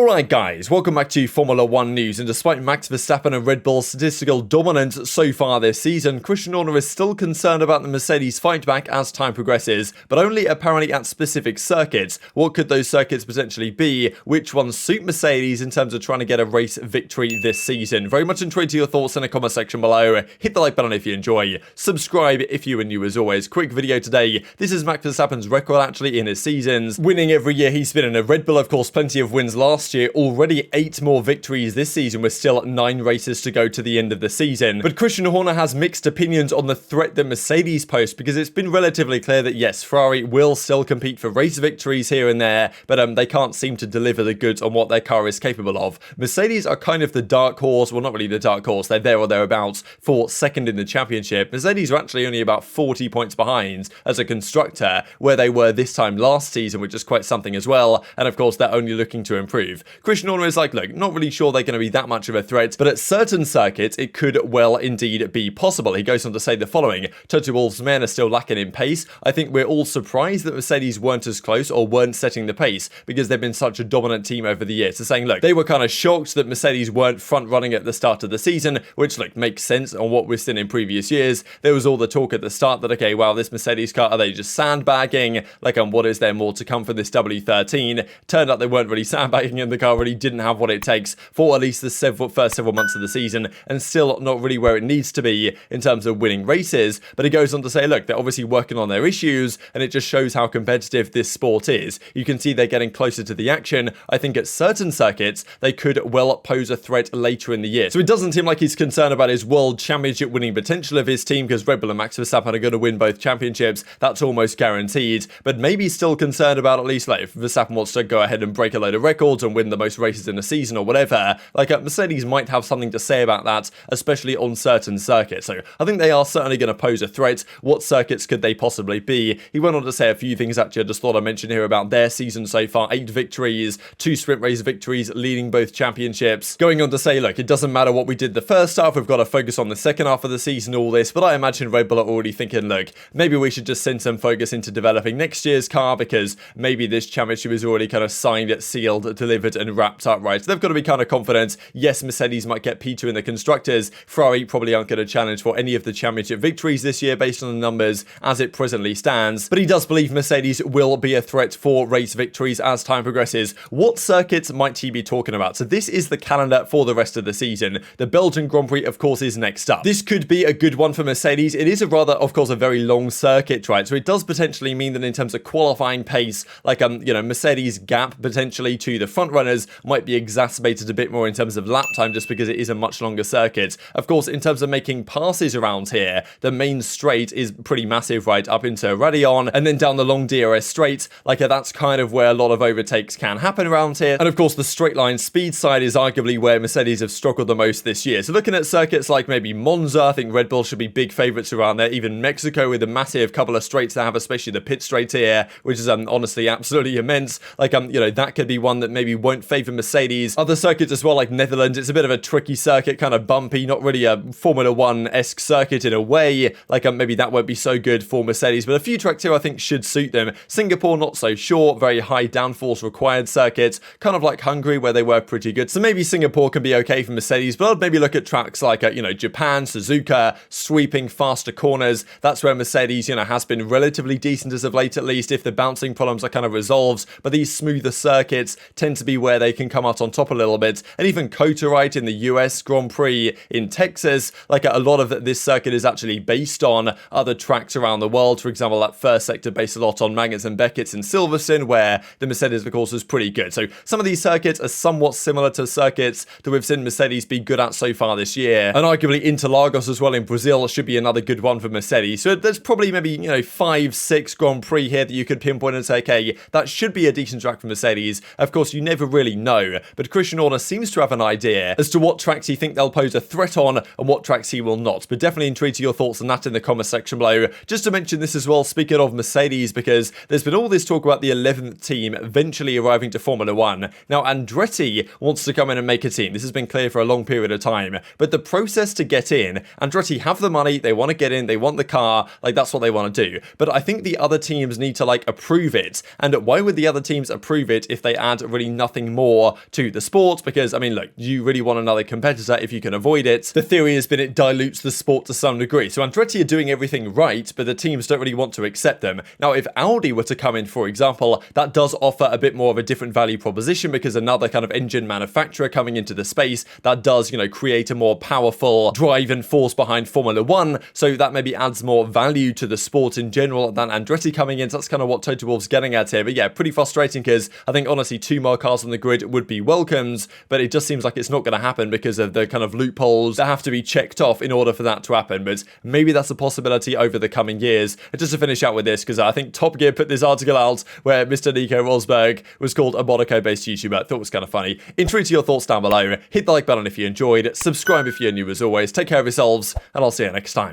Alright guys, welcome back to Formula 1 news, and despite Max Verstappen and Red Bull's statistical dominance so far this season, Christian Horner is still concerned about the Mercedes fight back as time progresses, but only apparently at specific circuits. What could those circuits potentially be? Which ones suit Mercedes in terms of trying to get a race victory this season? Very much intrigued to your thoughts in the comment section below. Hit the like button if you enjoy, subscribe if you are new as always. Quick video today, this is Max Verstappen's record actually in his seasons, winning every year he's been in a Red Bull. Of course, plenty of wins last year, already 8 more victories this season with still 9 races to go to the end of the season. But Christian Horner has mixed opinions on the threat that Mercedes pose, because it's been relatively clear that yes, Ferrari will still compete for race victories here and there, but they can't seem to deliver the goods on what their car is capable of. Mercedes are kind of the dark horse, well not really the dark horse, they're there or thereabouts for second in the championship. Mercedes are actually only about 40 points behind as a constructor where they were this time last season, which is quite something as well, and of course they're only looking to improve. Christian Horner is like, look, not really sure they're going to be that much of a threat, but at certain circuits, it could well indeed be possible. He goes on to say the following: Toto Wolff's men are still lacking in pace. I think we're all surprised that Mercedes weren't as close or weren't setting the pace, because they've been such a dominant team over the years. So saying, look, they were kind of shocked that Mercedes weren't front running at the start of the season, which, look, makes sense on what we've seen in previous years. There was all the talk at the start that, okay, wow, this Mercedes car, are they just sandbagging? Like, what is there more to come for this W13? Turned out they weren't really sandbagging, and the car really didn't have what it takes for at least the first several months of the season, and still not really where it needs to be in terms of winning races. But he goes on to say, look, they're obviously working on their issues, and it just shows how competitive this sport is. You can see they're getting closer to the action. I think at certain circuits, they could well pose a threat later in the year. So it doesn't seem like he's concerned about his world championship winning potential of his team, because Red Bull and Max Verstappen are going to win both championships. That's almost guaranteed. But maybe still concerned about, at least, like, if Verstappen wants to go ahead and break a load of records and win the most races in a season or whatever, like Mercedes might have something to say about that, especially on certain circuits. So I think they are certainly going to pose a threat. What circuits could they possibly be? He went on to say a few things actually I just thought I'd mention here about their season so far. 8 victories, 2 sprint race victories, leading both championships. Going on to say, look, it doesn't matter what we did the first half, we've got to focus on the second half of the season, all this. But I imagine Red Bull are already thinking, look, maybe we should just send some focus into developing next year's car, because maybe this championship is already kind of signed, sealed, delivered and wrapped up, right? So they've got to be kind of confident. Yes, Mercedes might get P2 in the constructors. Ferrari probably aren't going to challenge for any of the championship victories this year based on the numbers as it presently stands. But he does believe Mercedes will be a threat for race victories as time progresses. What circuits might he be talking about? So this is the calendar for the rest of the season. The Belgian Grand Prix, of course, is next up. This could be a good one for Mercedes. It is a rather, of course, a very long circuit, right? So it does potentially mean that in terms of qualifying pace, like, Mercedes' gap potentially to the front runners might be exacerbated a bit more in terms of lap time, just because it is a much longer circuit. Of course, in terms of making passes around here, the main straight is pretty massive, right, up into Radion, and then down the long DRS straight. Like, that's kind of where a lot of overtakes can happen around here. And of course, the straight line speed side is arguably where Mercedes have struggled the most this year. So looking at circuits like maybe Monza, I think Red Bull should be big favourites around there. Even Mexico with a massive couple of straights they have, especially the pit straight here, which is honestly absolutely immense. Like, that could be one that maybe won't favour Mercedes. Other circuits as well, like Netherlands, it's a bit of a tricky circuit, kind of bumpy, not really a Formula 1-esque circuit in a way. Like, maybe that won't be so good for Mercedes, but a few tracks here I think should suit them. Singapore, not so sure, very high downforce required circuits, kind of like Hungary where they were pretty good. So maybe Singapore can be okay for Mercedes, but I'd maybe look at tracks like, Japan, Suzuka, sweeping faster corners. That's where Mercedes, has been relatively decent as of late, at least, if the bouncing problems are kind of resolved. But these smoother circuits tend to be where they can come out on top a little bit. And even COTA, right, in the US, Grand Prix in Texas, like, a lot of this circuit is actually based on other tracks around the world. For example, that first sector based a lot on Magnets and Beckett's in Silverstone, where the Mercedes, of course, was pretty good. So some of these circuits are somewhat similar to circuits that we've seen Mercedes be good at so far this year. And arguably Interlagos as well in Brazil should be another good one for Mercedes. So there's probably maybe, 5-6 Grand Prix here that you could pinpoint and say, okay, that should be a decent track for Mercedes. Of course, you never really know, but Christian Horner seems to have an idea as to what tracks he think they'll pose a threat on and what tracks he will not. But definitely intrigued to your thoughts on that in the comment section below. Just to mention this as well, speaking of Mercedes, because there's been all this talk about the 11th team eventually arriving to Formula 1. Now, Andretti wants to come in and make a team. This has been clear for a long period of time, but the process to get in, Andretti have the money, they want to get in, they want the car, like, that's what they want to do. But I think the other teams need to, like, approve it. And why would the other teams approve it if they add really nothing nothing more to the sport because, I mean, look, you really want another competitor if you can avoid it. The theory has been it dilutes the sport to some degree. So Andretti are doing everything right, but the teams don't really want to accept them. Now, if Audi were to come in, for example, that does offer a bit more of a different value proposition because another kind of engine manufacturer coming into the space, that does, create a more powerful drive and force behind Formula One. So that maybe adds more value to the sport in general than Andretti coming in. So that's kind of what Toto Wolff's getting at here. But yeah, pretty frustrating because I think honestly 2 more cars on the grid would be welcomed, but it just seems like it's not going to happen because of the kind of loopholes that have to be checked off in order for that to happen. But maybe that's a possibility over the coming years. And just to finish out with this, because I think Top Gear put this article out where Mr. Nico Rosberg was called a Monaco-based YouTuber. I thought it was kind of funny. Intrigued to your thoughts down below. Hit the like button if you enjoyed. Subscribe if you're new as always. Take care of yourselves, and I'll see you next time.